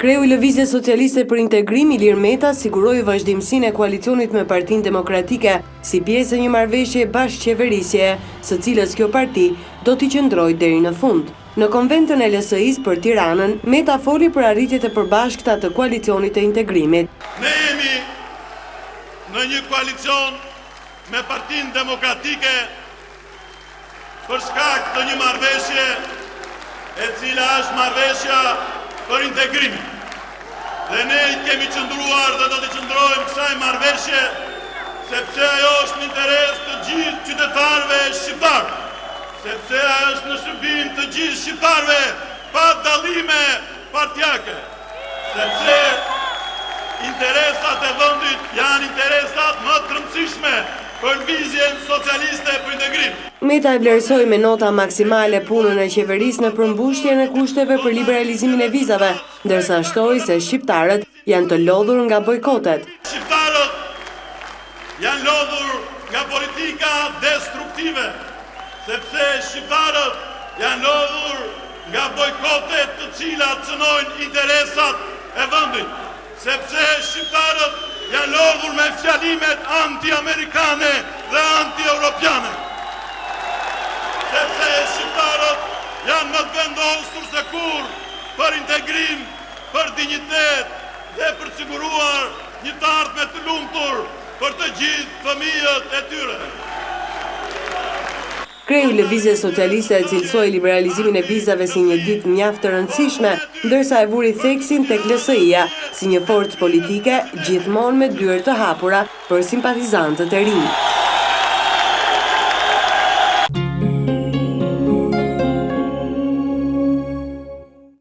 Kreu i Lëvizjes Socialiste për Integrim Ilir Meta siguroi vazhdimsinë e koalicionit me Partinë Demokratike si pjesë e një marrëveshje bashkëqeverisje, së cilës kjo parti do t'i qëndrojë deri në fund. Në konventën e LSI-s për Tiranën, Meta foli për arritjet e përbashkëta të koalicionit të integrimit. Ne jemi në një koalicion me Partinë Demokratike për shkak të një marrëveshje e cila është marrëveshja për integrimin. Dhe ne kemi qëndruar dhe do të qëndrojmë kësaj marrëveshje sepse ajo është në interes të gjithë qytetarëve shqiptar, sepse ajo është në shërbim të gjithë shqiptarëve pa dallime partijake, sepse interesat e vendit janë interesat më të rëndësishme për lëvizjen socialiste për integrim. Meta e vlerësoi me nota maksimale punën e qeverisë në përmbushjen e kushteve për liberalizimin e vizave, ndërsa shtoi se shqiptarët janë të lodhur nga bojkotet. Shqiptarët janë lodhur nga politika destruktive, sepse shqiptarët janë lodhur nga bojkotet të cilat cënojnë interesat e vendit, sepse shqiptarët janë lodhur me fjalimet anti-amerikane dhe anti-europiane. Sepse shqiptarët janë më të vendosur se kur për integrim, për dinjitet dhe për të siguruar një të ardhme të lumtur për të gjithë fëmijët e tyre. Kreu i Lëvizjes Socialiste e cilësoi liberalizimin e vizave si një ditë mjaft të rëndësishme, ndërsa e vuri theksin tek LSI-ja si një forcë politike gjithmonë me dyert të hapura për simpatizantët e rinj.